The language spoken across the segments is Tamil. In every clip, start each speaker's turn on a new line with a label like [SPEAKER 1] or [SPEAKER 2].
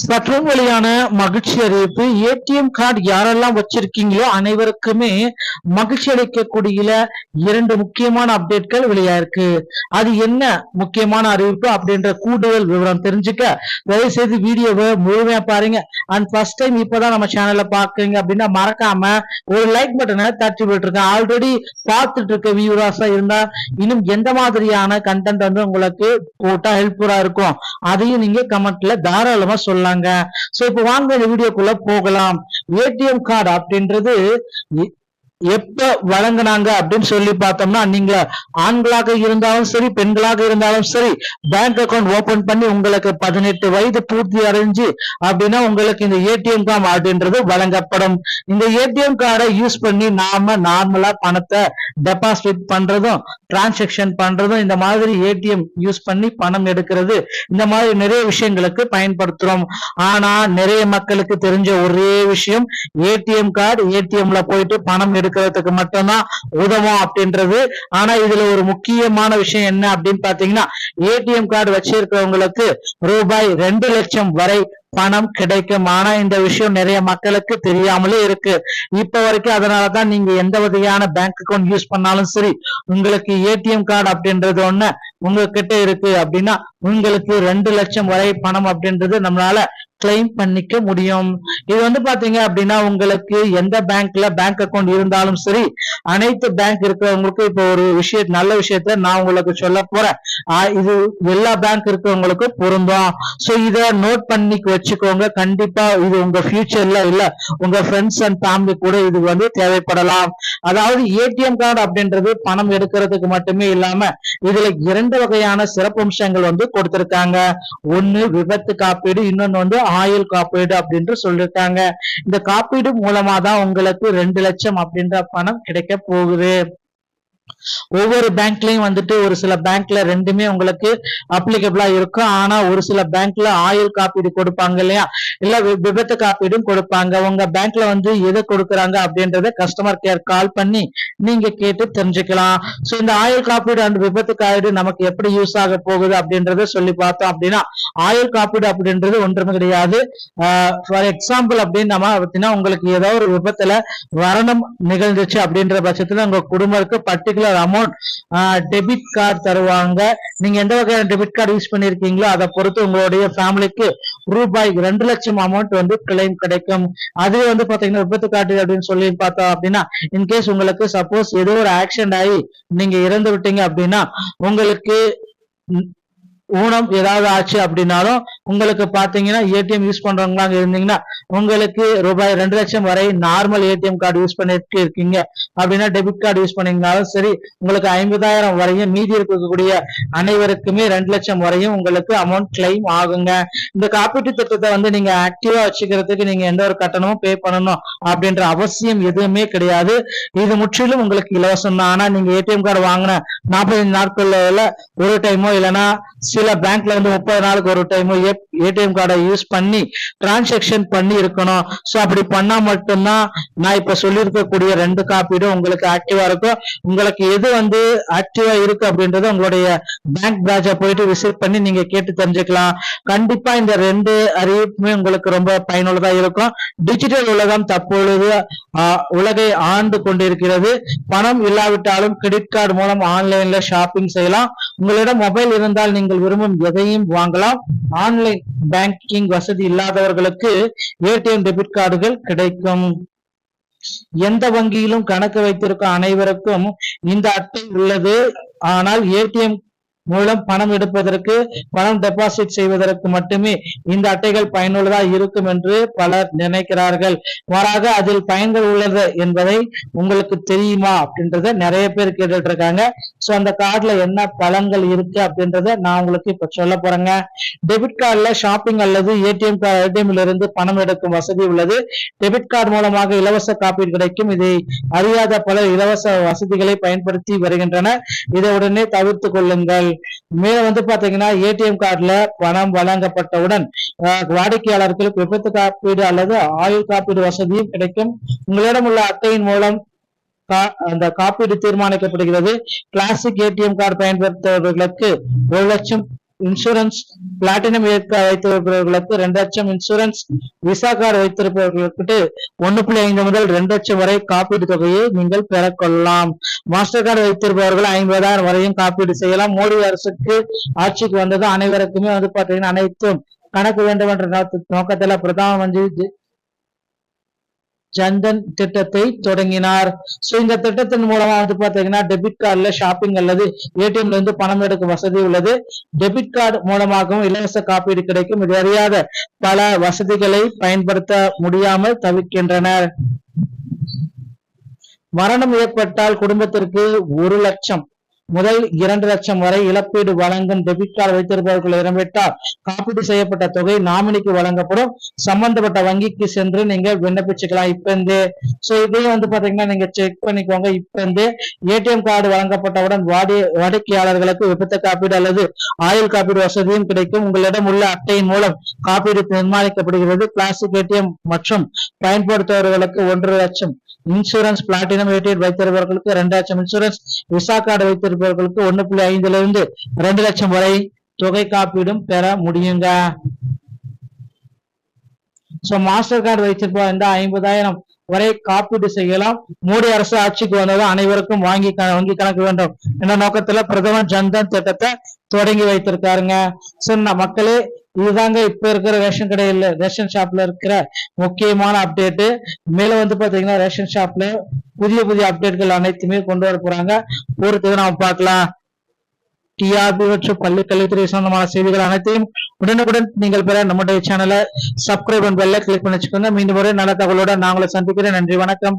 [SPEAKER 1] சற்றும் வெளியான மகிழ்ச்சி அறிவிப்பு. ஏடிஎம் கார்டு யாரெல்லாம் வச்சிருக்கீங்களோ அனைவருக்குமே மகிழ்ச்சி அளிக்கக்கூடிய 2 முக்கியமான அப்டேட்கள் வெளியாயிருக்கு. அது என்ன முக்கியமான அறிவிப்பு அப்படின்ற கூடுதல் விவரம் தெரிஞ்சுக்க தயவு செய்து வீடியோவை முழுமையா பாருங்க. அண்ட் ஃபர்ஸ்ட் டைம் இப்பதான் நம்ம சேனல்ல பாக்குறீங்க அப்படின்னா மறக்காம ஒரு லைக் பட்டனை தட்டி விட்டுருக்கேன். ஆல்ரெடி பார்த்துட்டு இருக்க வியூவர்ஸா இருந்தா இன்னும் எந்த மாதிரியான கண்டென்ட் வந்து உங்களுக்கு போட்டா ஹெல்ப்ஃபுல்லா இருக்கும் அதையும் நீங்க கமெண்ட்ல தாராளமா சொல்லாங்க. சோ இப்ப வாங்க இந்த வீடியோக்குள்ள போகலாம். ஏடிஎம் கார்டு அப்படின்றது எப்ப வழங்கினாங்க அப்படின்னு சொல்லி பார்த்தோம்னா, நீங்க ஆண்களாக இருந்தாலும் சரி பெண்களாக இருந்தாலும் சரி பேங்க் அக்கௌண்ட் ஓபன் பண்ணி உங்களுக்கு 18 வயது பூர்த்தி அடைஞ்சு அப்படின்னா உங்களுக்கு இந்த ஏடிஎம் கார்டு அப்படின்றது வழங்கப்படும். இந்த ஏடிஎம் கார்டை யூஸ் பண்ணி நாம நார்மலா பணத்தை டெபாசிட் பண்றதும் டிரான்சாக்சன் பண்றதும் இந்த மாதிரி ஏடிஎம் யூஸ் பண்ணி பணம் எடுக்கிறது இந்த மாதிரி நிறைய விஷயங்களுக்கு பயன்படுத்துறோம். ஆனா நிறைய மக்களுக்கு தெரிஞ்ச ஒரே விஷயம் ஏடிஎம் கார்டு ஏடிஎம்ல போயிட்டு பணம் எடுக்கிறதுக்கு மட்டும்தான் உதவும் அப்படின்றது. ஆனா இதுல ஒரு முக்கியமான விஷயம் என்ன அப்படின்னு பாத்தீங்கன்னா, ஏடிஎம் கார்டு வச்சிருக்கிறவங்களுக்கு ரூபாய் 2 லட்சம் வரை பணம் கிடைக்கும். ஆனா இந்த விஷயம் நிறைய மக்களுக்கு தெரியாமலே இருக்கு இப்ப வரைக்கும். அதனாலதான் நீங்க எந்த வகையான பேங்க் அக்கௌண்ட் யூஸ் பண்ணாலும் சரி உங்களுக்கு ஏடிஎம் கார்டு அப்படின்றது ஒண்ணு உங்ககிட்ட இருக்கு அப்படின்னா உங்களுக்கு 2 லட்சம் வரை பணம் அப்படின்றது நம்மளால கிளைம் பண்ணிக்க முடியும். இது வந்து பாத்தீங்க அப்படின்னா உங்களுக்கு எந்த பேங்க்ல பேங்க் அக்கௌண்ட் இருந்தாலும் சரி அனைத்து பேங்க் இருக்கிறவங்களுக்கு இப்ப ஒரு நல்ல விஷயத்த நான் உங்களுக்கு சொல்ல போறேன். இது எல்லா பேங்க் இருக்கிறவங்களுக்கு பொருந்தும். சோ இத நோட் பண்ணி வச்சுக்கோங்க. கண்டிப்பா இது உங்க ஃபியூச்சர்ல இல்ல உங்க ஃப்ரெண்ட்ஸ் அண்ட் ஃபேமிலி கூட இது வந்து தேவைப்படலாம். அதாவது ஏடிஎம் கார்டு அப்படின்றது பணம் எடுக்கிறதுக்கு மட்டுமே இல்லாம இதுல 2 வகையான சிறப்பம்சங்கள் வந்து கொடுத்திருக்காங்க. ஒண்ணு விபத்து காப்பீடு, இன்னொன்னு வந்து ஆயுள் காப்பீடு அப்படின்னு சொல்லிருக்காங்க. இந்த காப்பீடு மூலமா தான் உங்களுக்கு 2 லட்சம் அப்படின்ற பணம் கிடைக்க போகுது. ஒவ்வொரு பேங்க்லயும் வந்துட்டு ஒரு சில பேங்க்ல ரெண்டுமே உங்களுக்கு அப்ளிகபிளா இருக்கும். ஆனா ஒரு சில பேங்க்ல ஆயுள் காப்பீடு கொடுப்பாங்க இல்லையா, இல்ல விபத்து காப்பீடும் கொடுப்பாங்க. உங்க பேங்க்ல வந்து எதை கொடுக்கறாங்க அப்படின்றத கஸ்டமர் கேர் கால் பண்ணி நீங்க கேட்டு தெரிஞ்சுக்கலாம். சோ இந்த ஆயுள் காப்பீடு அண்ட் விபத்து காப்பீடு நமக்கு எப்படி யூஸ் ஆக போகுது அப்படின்றத சொல்லி பார்த்தோம் அப்படின்னா, ஆயுள் காப்பீடு அப்படின்றது ஒன்றுமே கிடையாது. ஃபார் எக்ஸாம்பிள் அப்படின்னு நம்ம பார்த்தீங்கன்னா உங்களுக்கு ஏதோ ஒரு விபத்துல மரணம் நிகழ்ந்துச்சு அப்படின்ற பட்சத்துல உங்க குடும்பத்துக்கு பர்டிகுலர் அமௌண்ட் டெபிட் கார்டு தருவாங்க. நீங்க எந்த வகையான டெபிட் கார்டு யூஸ் பண்ணிருக்கீங்களோ அதை பொறுத்து உங்களுடைய ஃபேமிலிக்கு ரூபாய் 2 லட்சம் அமௌண்ட் வந்து கிளைம் கிடைக்கும். அதுவே வந்து பாத்தீங்கன்னா விபத்து கார்டு அப்படின்னு சொல்லி பார்த்தோம் அப்படின்னா, இன்கேஸ் உங்களுக்கு சப்போஸ் ஏதோ ஒரு ஆக்சிடென்ட் ஆகி நீங்க இறந்து விட்டீங்க அப்படின்னா உங்களுக்கு ஊனம் ஏதாவது ஆச்சு அப்படின்னாலும் உங்களுக்கு பாத்தீங்கன்னா ஏடிஎம் யூஸ் பண்றவங்களா இருந்தீங்கன்னா உங்களுக்கு ரூபாய் 2 லட்சம் வரை நார்மல் ஏடிஎம் கார்டு யூஸ் பண்ணிட்டு இருக்கீங்க அப்படின்னா டெபிட் கார்டு யூஸ் பண்ணீங்கனாலும் சரி உங்களுக்கு 50,000 வரையும், மீதி இருக்கக்கூடிய அனைவருக்குமே 2 லட்சம் வரையும் உங்களுக்கு அமௌண்ட் கிளைம் ஆகுங்க. இந்த காப்பீட்டு திட்டத்தை வந்து நீங்க ஆக்டிவா வச்சுக்கிறதுக்கு நீங்க எந்த ஒரு கட்டணமும் பே பண்ணணும் அப்படின்ற அவசியம் எதுவுமே கிடையாது. இது முற்றிலும் உங்களுக்கு இலவசம் தான். ஆனா நீங்க ஏடிஎம் கார்டு வாங்கின 45 நாட்கள்ல ஒரு டைமோ இல்லைன்னா சில பேங்க்ல வந்து 30 நாளுக்கு ஒரு டைமோ ஏடிஎம் கார்டை யூஸ் பண்ணி டிரான்சாக்சன் பண்ணி இருக்கணும். சோ அப்படி பண்ணா மட்டும்தான் நான் இப்ப சொல்லியிருக்கக்கூடிய 2 காப்பீடும் உங்களுக்கு ஆக்டிவா இருக்கும். உங்களுக்கு எது வந்து ஆக்டிவா இருக்கு அப்படின்றத உங்களுடைய பேங்க் பிரான்ச்சை போயிட்டு விசிட் பண்ணி நீங்க கேட்டு தெரிஞ்சுக்கலாம். கண்டிப்பா இந்த 2 அறிவிப்புமே உங்களுக்கு ரொம்ப பயனுள்ளதா இருக்கும். டிஜிட்டல் உலகம் தற்பொழுது உலகை ஆண்டு கொண்டிருக்கிறது. பணம் இல்லாவிட்டாலும் கிரெடிட் கார்டு மூலம் ஆன்லைன்ல ஷாப்பிங் செய்யலாம். உங்களிடம் மொபைல் இருந்தால் நீங்கள் விரும்பும் எதையும் வாங்கலாம். ஆன்லைன் பேங்கிங் வசதி இல்லாதவர்களுக்கு ஏடிஎம் டெபிட் கார்டுகள் கிடைக்கும். எந்த வங்கியிலும் கணக்கு வைத்திருக்கும் அனைவருக்கும் இந்த அட்டை உள்ளது. ஆனால் ஏடிஎம் மூலம் பணம் எடுப்பதற்கு, பணம் டெபாசிட் செய்வதற்கு மட்டுமே இந்த அட்டைகள் பயனுள்ளதா இருக்கும் என்று பலர் நினைக்கிறார்கள். மாறாக அதில் பயன்கள் உள்ளது என்பதை உங்களுக்கு தெரியுமா அப்படின்றத நிறைய பேர் கேட்டுட்டு இருக்காங்க. சோ அந்த கார்டுல என்ன பலன்கள் இருக்கு அப்படின்றத நான் உங்களுக்கு இப்ப சொல்ல போறேங்க. டெபிட் கார்டுல ஷாப்பிங் அல்லது ஏடிஎம்ல இருந்து பணம் எடுக்கும் வசதி உள்ளது. டெபிட் கார்டு மூலமாக இலவச காப்பீடு கிடைக்கும். இதை அறியாத பலர் இலவச வசதிகளை பயன்படுத்தி வருகின்றனர். இதை உடனே தவிர்த்து கொள்ளுங்கள். மேல வந்து பாத்தீங்கன்னா ஏடிஎம் கார்டுல பணம் வழங்கப்பட்டவுடன் வாடிக்கையாளர்களுக்கு விபத்து காப்பீடு அல்லது ஆயுள் காப்பீடு வசதியும் கிடைக்கும். உங்களிடம் உள்ள அட்டையின் மூலம் அந்த காப்பீடு தீர்மானிக்கப்படுகிறது. கிளாசிக் ஏடிஎம் கார்டு பயன்படுத்துபவர்களுக்கு 1 லட்சம் இன்சூரன்ஸ் பிளாட்டினம் வைத்திருப்பவர்களுக்கு 2 லட்சம், இன்சூரன்ஸ் விசா கார்டு வைத்திருப்பவர்களுக்கு 1.5 முதல் 2 லட்சம் வரை காப்பீடு தொகையை நீங்கள் பெறக்கொள்ளலாம். மாஸ்டர் கார்டு வைத்திருப்பவர்கள் 50,000 வரையும் காப்பீடு செய்யலாம். மோடி அரசுக்கு ஆட்சிக்கு வந்தது அனைவருக்குமே பாத்தீங்கன்னா அனைத்தும் கணக்கு வேண்டும் என்ற நோக்கத்துல பிரதம மந்திரி ஜன்தன் திட்டத்தை தொடங்கினார். சோ இந்த திட்டத்தின் மூலமா பாத்தீங்கன்னா டெபிட் கார்டுல ஷாப்பிங் அல்லது ஏடிஎம்ல இருந்து பணம் எடுக்க வசதி உள்ளது. டெபிட் கார்டு மூலமாகவும் இலவச காப்பீடு கிடைக்கும். இது அறியாத பல வசதிகளை பயன்படுத்த முடியாமல் தவிர்க்கின்றனர். மரணம் ஏற்பட்டால் குடும்பத்திற்கு 1 லட்சம் முதல் 2 லட்சம் வரை இழப்பீடு வழங்கும். டெபிட் கார்டு வைத்திருப்பவர்கள் இறந்துவிட்டால் காப்பீடு செய்யப்பட்ட தொகை நாமினிக்கு வழங்கப்படும். சம்பந்தப்பட்ட வங்கிக்கு சென்று நீங்க விண்ணப்பிச்சுக்கலாம். இப்ப இந்த இதையும் பாத்தீங்கன்னா நீங்க செக் பண்ணிக்கோங்க. இப்ப இந்த ஏடிஎம் கார்டு வழங்கப்பட்டவுடன் வாடிக்கையாளர்களுக்கு விபத்து காப்பீடு அல்லது ஆயுள் காப்பீடு வசதியும் கிடைக்கும். உங்களிடம் உள்ள அட்டையின் மூலம் காப்பீடு தீர்மானிக்கப்படுகிறது. பிளாஸ்டிக் ஏடிஎம் மற்றும் பயன்படுத்துபவர்களுக்கு 1 லட்சம் இன்சூரன்ஸ், பிளாட்டினம் ஏடிஎம் வைத்திருப்பவர்களுக்கு 2 லட்சம், இன்சூரன்ஸ் விசா கார்டு வைத்திருப்பவர்களுக்கு 1.5 இருந்து 2 லட்சம் வரை தொகை காப்பீடும் பெற முடியுங்க. மாஸ்டர் கார்டு வைத்திருப்பா 50,000 வரை காப்பீடு செய்யலாம். மோடி அரசு ஆட்சிக்கு வந்ததும் அனைவருக்கும் வங்கி கணக்கு வேண்டும் என்ற நோக்கத்துல பிரதமர் ஜன்தன் திட்டத்தை தொடங்கி வைத்திருக்காருங்க. மக்களே இதுதாங்க இப்ப இருக்கிற ரேஷன் கடையில ரேஷன் ஷாப்ல இருக்கிற முக்கியமான அப்டேட். மேல பாத்தீங்கன்னா ரேஷன் ஷாப்ல புதிய அப்டேட்கள் அனைத்துமே கொண்டு வர போறாங்க. பொறுத்து நாம பார்க்கலாம். டிஆர்பி மற்றும் பள்ளி கல்வித்துறை சொந்தமான செய்திகள் அனைத்தையும் உடனுக்குடன் நீங்கள் பெற நம்முடைய சேனலை சப்ஸ்கிரைப் அண்ட் பெல்லை கிளிக் பண்ணி வச்சுக்கோங்க. மீண்டும் ஒரு நல்ல தகவலோட நான் உங்களை சந்திக்கிறேன். நன்றி, வணக்கம்.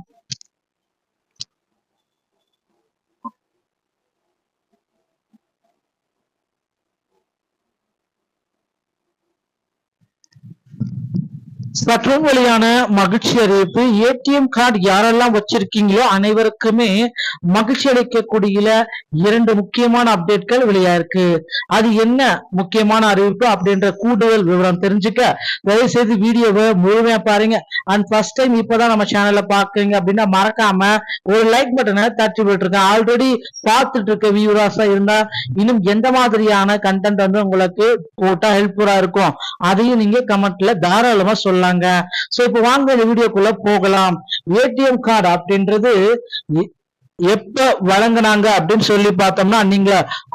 [SPEAKER 1] சற்றும் வெளியான மகிழ்ச்சி அறிவிப்பு. ஏடிஎம் கார்டு யாரெல்லாம் வச்சிருக்கீங்களோ அனைவருக்குமே மகிழ்ச்சி அளிக்கக்கூடிய 2 முக்கியமான அப்டேட்கள் வெளியாயிருக்கு. அது என்ன முக்கியமான அறிவிப்பு அப்படின்ற கூடுதல் விவரம் தெரிஞ்சுக்க தயவு செய்து வீடியோவை முழுமையா பாருங்க. அண்ட் ஃபர்ஸ்ட் டைம் இப்பதான் நம்ம சேனல்ல பாக்குறீங்க அப்படின்னா மறக்காம ஒரு லைக் பட்டனை தட்டி விட்டுருக்கேன். ஆல்ரெடி பார்த்துட்டு இருக்க வியூவர்ஸா இருந்தா இன்னும் எந்த மாதிரியான கண்டென்ட் உங்களுக்கு போட்டா ஹெல்ப்ஃபுல்லா இருக்கும் அதையும் நீங்க கமெண்ட்ல தாராளமா சொல்லலாம். இப்ப வாங்க இந்த வீடியோக்குள்ள போகலாம். ஏடிஎம் கார்டு அப்படின்றது எப்ப வழங்கினாங்க அப்படின்னு சொல்லி பார்த்தோம்னா, நீங்க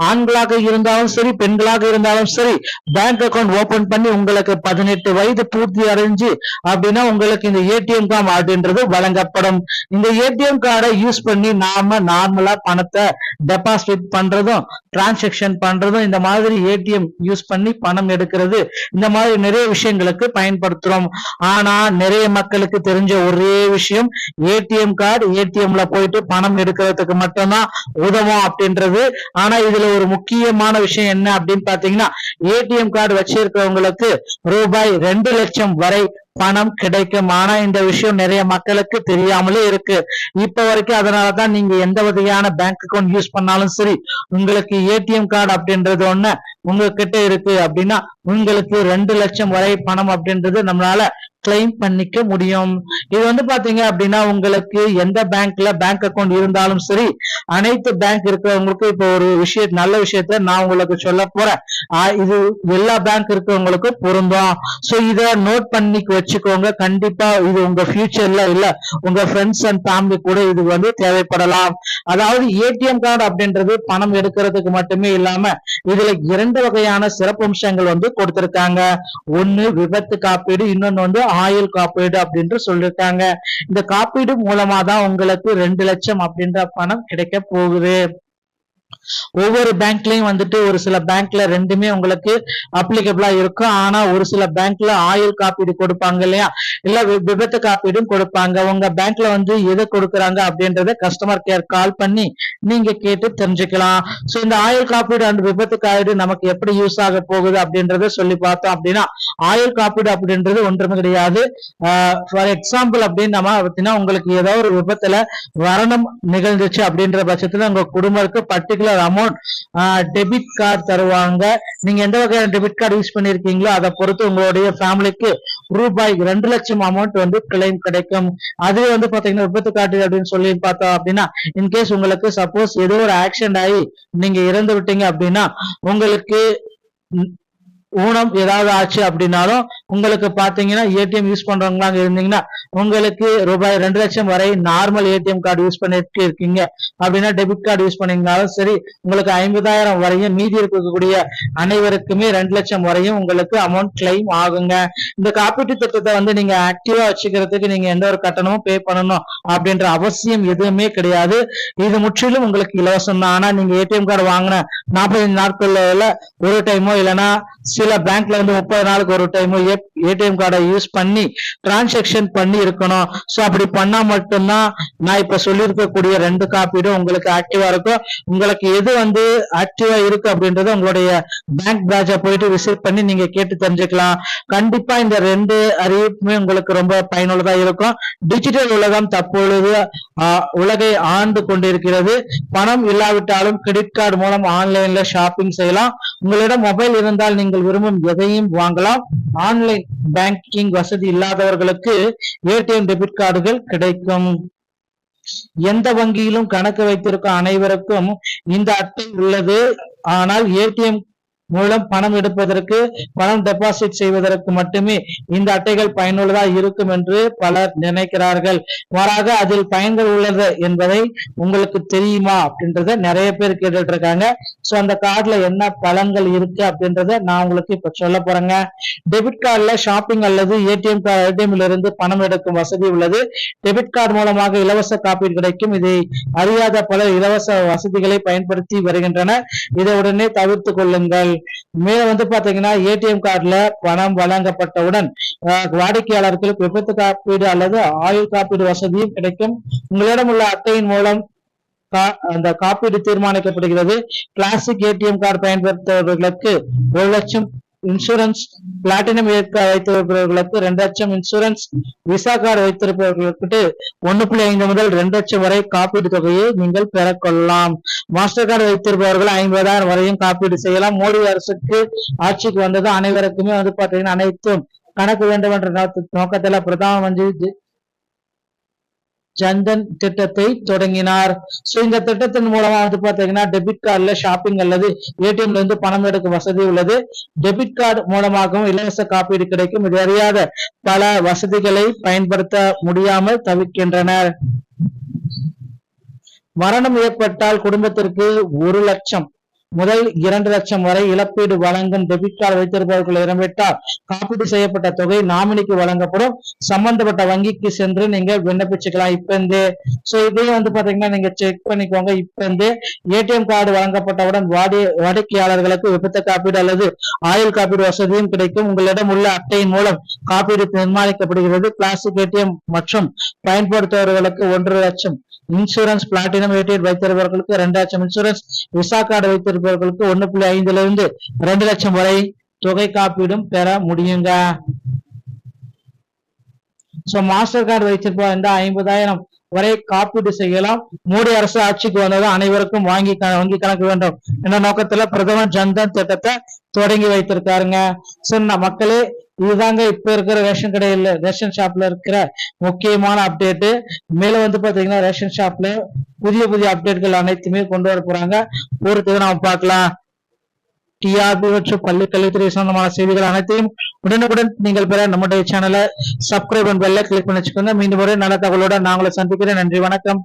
[SPEAKER 1] ஆண்களாக இருந்தாலும் சரி பெண்களாக இருந்தாலும் சரி பேங்க் அக்கௌண்ட் ஓபன் பண்ணி உங்களுக்கு 18 வயது பூர்த்தி அடைஞ்சு அப்படின்னா உங்களுக்கு இந்த ஏடிஎம் கார்டு அப்படின்றது வழங்கப்படும். இந்த ஏடிஎம் கார்டை யூஸ் பண்ணி நாம நார்மலா பணத்தை டெபாசிட் பண்றதும் டிரான்சாக்சன் பண்றதும் இந்த மாதிரி ஏடிஎம் யூஸ் பண்ணி பணம் எடுக்கிறது இந்த மாதிரி நிறைய விஷயங்களுக்கு பயன்படுத்துறோம். ஆனா நிறைய மக்களுக்கு தெரிஞ்ச ஒரே விஷயம் ஏடிஎம் கார்டு ஏடிஎம்ல போயிட்டு பணம் எடுக்கிறதுக்கு மட்டும்தான் உதவும் அப்படின்றது. ஆனா இதுல ஒரு முக்கியமான விஷயம் என்ன அப்படின்னு பாத்தீங்கன்னா, ஏடிஎம் கார்டு வச்சிருக்கிறவங்களுக்கு ரூபாய் 2 லட்சம் வரை பணம் கிடைக்கும். ஆனா இந்த விஷயம் நிறைய மக்களுக்கு தெரியாமலே இருக்கு இப்ப வரைக்கும். அதனாலதான் நீங்க எந்த வகையான பேங்க் அக்கௌண்ட் யூஸ் பண்ணாலும் சரி உங்களுக்கு ஏடிஎம் கார்டு அப்படின்றது ஒண்ணு உங்ககிட்ட இருக்கு அப்படின்னா உங்களுக்கு 2 லட்சம் வரை பணம் அப்படின்றது நம்மளால கிளைம் பண்ணிக்க முடியும். இது பாத்தீங்க அப்படின்னா உங்களுக்கு எந்த பேங்க்ல பேங்க் அக்கௌண்ட் இருந்தாலும் சரி அனைத்து பேங்க் இருக்கிறவங்களுக்கு இப்ப ஒரு நல்ல விஷயத்த நான் உங்களுக்கு சொல்ல போறேன். இது எல்லா பேங்க் இருக்கிறவங்களுக்கு பொருந்தும். இத நோட் பண்ணி வச்சுக்கோங்க. கண்டிப்பா இது உங்க ஃபியூச்சர்ல இல்ல உங்க ஃப்ரெண்ட்ஸ் அண்ட் ஃபேமிலி கூட இது தேவைப்படலாம். அதாவது ஏடிஎம் கார்டு அப்படின்றது பணம் எடுக்கிறதுக்கு மட்டுமே இல்லாம இதுல 2 வகையான சிறப்பம்சங்கள் கொடுத்திருக்காங்க. ஒண்ணு விபத்து காப்பீடு, இன்னொன்னு ஆயுள் காப்பீடு அப்படின்னு சொல்லிருக்காங்க. இந்த காப்பீடு மூலமா தான் உங்களுக்கு 2 லட்சம் அப்படின்ற பணம் கிடைக்க போகுது. ஒவ்வொரு பேங்க்லயும் ஒரு சில பேங்க்ல ரெண்டுமே உங்களுக்கு அப்ளிகபிளா இருக்கும். ஆனா ஒரு சில பேங்க்ல ஆயுள் காப்பீடு கொடுப்பாங்க இல்லையா, இல்ல விபத்து காப்பீடும் கொடுப்பாங்க. உங்க பேங்க்ல எது கொடுக்கறாங்க அப்படின்றத கஸ்டமர் கேர் கால் பண்ணி நீங்க கேட்டு தெரிஞ்சுக்கலாம். இந்த ஆயுள் காப்பீடு அண்ட் விபத்து காப்பீடு நமக்கு எப்படி யூஸ் ஆக போகுது அப்படின்றத சொல்லி பார்த்தோம் அப்படின்னா, ஆயுள் காப்பீடு அப்படின்றது ஒன்றுமே கிடையாது. ஃபார் எக்ஸாம்பிள் அப்படின்னு நம்ம உங்களுக்கு ஏதோ ஒரு விபத்துல மரணம் நிகழ்ந்துச்சு அப்படின்ற பட்சத்துல உங்க குடும்பத்துக்கு பர்டிகுலர் அமௌண்ட் டெபிட் கார்டு தருவாங்க. நீங்க எந்த வகையான டெபிட் கார்டு யூஸ் பண்ணிருக்கீங்களோ அதை பொறுத்து உங்களுடைய ஃபேமிலிக்கு ரூபாய் 2 லட்சம் அமௌண்ட் கிளைம் கிடைக்கும். அதுவே பாத்தீங்கன்னா விபத்து காப்பீடு அப்படின்னு சொல்லி பார்த்தோம் அப்படின்னா, இன்கேஸ் உங்களுக்கு சப்போஸ் ஏதோ ஒரு ஆக்சிடென்ட் ஆகி நீங்க இறந்து விட்டீங்க அப்படின்னா உங்களுக்கு ஊனம் ஏதாவது ஆச்சு அப்படின்னாலும் உங்களுக்கு பாத்தீங்கன்னா ஏடிஎம் யூஸ் பண்றவங்களா இருந்தீங்கன்னா உங்களுக்கு ரூபாய் 2 லட்சம் வரை நார்மல் ஏடிஎம் கார்டு யூஸ் பண்ணிட்டு இருக்கீங்க அப்படின்னா டெபிட் கார்டு யூஸ் பண்ணீங்கனாலும் சரி உங்களுக்கு 50,000 வரையும் மீதி இருக்கக்கூடிய அனைவருக்குமே 2 லட்சம் வரையும் உங்களுக்கு அமௌண்ட் கிளைம் ஆகுங்க. இந்த காப்பீட்டு திட்டத்தை நீங்க ஆக்டிவா வச்சுக்கிறதுக்கு நீங்க எந்த ஒரு கட்டணமும் பே பண்ணணும் அப்படின்ற அவசியம் எதுவுமே கிடையாது. இது முற்றிலும் உங்களுக்கு இலவசம் தான். ஆனா நீங்க ஏடிஎம் கார்டு வாங்கின 45 நாட்கள்ல ஒரு டைமோ இல்லைன்னா சில பேங்க்ல 30 நாளுக்கு ஒரு டைம் ஏடிஎம் கார்டை யூஸ் பண்ணி டிரான்சாக்சன் பண்ணி இருக்கணும். சோ அப்படி பண்ணா மட்டும்தான் நான் இப்ப சொல்லியிருக்கக்கூடிய 2 காப்பீடும் உங்களுக்கு ஆக்டிவா இருக்கும். உங்களுக்கு எது ஆக்டிவா இருக்கு அப்படின்றத உங்களுடைய பேங்க் பிரான்ச்சை போயிட்டு விசிட் பண்ணி நீங்க கேட்டு தெரிஞ்சுக்கலாம். கண்டிப்பா இந்த 2 அறிவிப்புமே உங்களுக்கு ரொம்ப பயனுள்ளதா இருக்கும். டிஜிட்டல் உலகம் தற்பொழுது உலகை ஆண்டு கொண்டிருக்கிறது. பணம் இல்லாவிட்டாலும் கிரெடிட் கார்டு மூலம் ஆன்லைன்ல ஷாப்பிங் செய்யலாம். உங்களிடம் மொபைல் இருந்தால் நீங்கள் விரும்பும் எதையும் வாங்கலாம். ஆன்லைன் பேங்கிங் வசதி இல்லாதவர்களுக்கு ஏடிஎம் டெபிட் கார்டுகள் கிடைக்கும். எந்த வங்கியிலும் கணக்கு வைத்திருக்கும் அனைவருக்கும் இந்த அட்டை உள்ளது. ஆனால் ஏடிஎம் மூலம் பணம் எடுப்பதற்கு பணம் டெபாசிட் செய்வதற்கு மட்டுமே இந்த அட்டைகள் பயனுள்ளதா இருக்கும் என்று பலர் நினைக்கிறார்கள். மாறாக அதில் பயன்கள் உள்ளது என்பதை உங்களுக்கு தெரியுமா அப்படின்றத நிறைய பேர் கேட்டுட்டு இருக்காங்க. சோ அந்த கார்டுல என்ன பலன்கள் இருக்கு அப்படின்றத நான் உங்களுக்கு இப்ப சொல்ல போறேங்க. டெபிட் கார்டுல ஷாப்பிங் அல்லது ஏடிஎம்ல இருந்து பணம் எடுக்கும் வசதி உள்ளது. டெபிட் கார்டு மூலமாக இலவச காப்பீடு கிடைக்கும். இதை அறியாத பலர் இலவச வசதிகளை பயன்படுத்தி வருகின்றனர். இதை உடனே தவிர்த்து கொள்ளுங்கள். மேல பாத்தீங்கன்னா ஏடிஎம் கார்டுல பணம் வழங்கப்பட்டவுடன் வாடிக்கையாளர்களுக்கு விபத்து காப்பீடு அல்லது ஆயுள் காப்பீடு வசதியும் கிடைக்கும். உங்களிடம் உள்ள அட்டையின் மூலம் அந்த காப்பீடு தீர்மானிக்கப்படுகிறது. கிளாசிக் ஏடிஎம் கார்டு பயன்படுத்துபவர்களுக்கு 1 லட்சம் இன்சூரன்ஸ், பிளாட்டினம் வைத்திருப்பவர்களுக்கு 2 லட்சம் இன்சூரன்ஸ், விசா கார்டு வைத்திருப்பவர்களுக்கு 1.5 முதல் 2 லட்சம் வரை காப்பீடு தொகையை நீங்கள் பெறக்கொள்ளலாம். மாஸ்டர் கார்டு வைத்திருப்பவர்கள் 50,000 வரையும் காப்பீடு செய்யலாம். மோடி அரசுக்கு ஆட்சிக்கு வந்ததும் அனைவருக்குமே பாத்தீங்கன்னா அனைத்தும் கணக்கு வேண்டும் என்ற நோக்கத்துல பிரதம மந்திரி ஜன்தன் திட்டத்தை தொடங்கினார். சோ இந்த திட்டத்தின் மூலமா பாத்தீங்கன்னா டெபிட் கார்டுல ஷாப்பிங் அல்லது ஏடிஎம்ல இருந்து பணம் எடுக்கும் வசதி உள்ளது. டெபிட் கார்டு மூலமாகவும் இலவச காப்பீடு கிடைக்கும். இது அறியாத பல வசதிகளை பயன்படுத்த முடியாமல் தவிர்க்கின்றனர். மரணம் ஏற்பட்டால் குடும்பத்திற்கு 1 லட்சம் முதல் 2 லட்சம் வரை இழப்பீடு வழங்கும். டெபிட் கார்டு வைத்திருப்பவர்கள் இறந்துவிட்டால் காப்பீடு செய்யப்பட்ட தொகை நாமினிக்கு வழங்கப்படும். சம்பந்தப்பட்ட வங்கிக்கு சென்று நீங்க விண்ணப்பிச்சுக்கலாம். இப்ப சோ இதையும் பாத்தீங்கன்னா நீங்க செக் பண்ணிக்கோங்க. இப்ப ஏடிஎம் கார்டு வழங்கப்பட்டவுடன் வாடிக்கையாளர்களுக்கு விபத்து காப்பீடு அல்லது ஆயுள் காப்பீடு வசதியும் கிடைக்கும். உங்களிடம் உள்ள அட்டையின் மூலம் காப்பீடு தீர்மானிக்கப்படுகிறது. கிளாசிக் ஏடிஎம் மற்றும் பயன்படுத்துபவர்களுக்கு 1 லட்சம் இன்சூரன்ஸ், பிளாட்டினம் ஏடிஎம் வைத்திருப்பவர்களுக்கு 2 லட்சம் இன்சூரன்ஸ், விசா கார்டு வைத்திருப்பவர்களுக்கு 1.5 இருந்து 2 லட்சம் வரை தொகை காப்பீடும் பெற முடியுங்க. சோ மாஸ்டர் கார்டு வைத்திருப்பவங்க 50,000 வரை காப்பீடு செய்யலாம். மோடி அரசு ஆட்சிக்கு வந்ததும் அனைவருக்கும் வங்கி கணக்கு வேண்டும் என்ற நோக்கத்துல பிரதமர் ஜன்தன் திட்டத்தை தொடங்கி வைத்திருக்காருங்க. சொன்ன மக்களே, இதுதாங்க இப்ப இருக்கிற ரேஷன் கடையில ரேஷன் ஷாப்ல இருக்கிற முக்கியமான அப்டேட். மேல பாத்தீங்கன்னா ரேஷன் ஷாப்ல புதிய அப்டேட்கள் அனைத்துமே கொண்டு வர போறாங்க. பொறுத்து நாம பார்க்கலாம். டிஆர்பி மற்றும் பள்ளி கல்வித்துறை சொந்தமான செய்திகள் அனைத்தையும் உடனுக்குடன் நீங்கள் பெற நம்முடைய சேனலை சப்ஸ்கிரைப் பெல்ல கிளிக் பண்ணி வச்சுக்கோங்க. மீண்டும் ஒரு நல்ல தகவலோட நான் உங்களை சந்திக்கிறேன். நன்றி, வணக்கம்.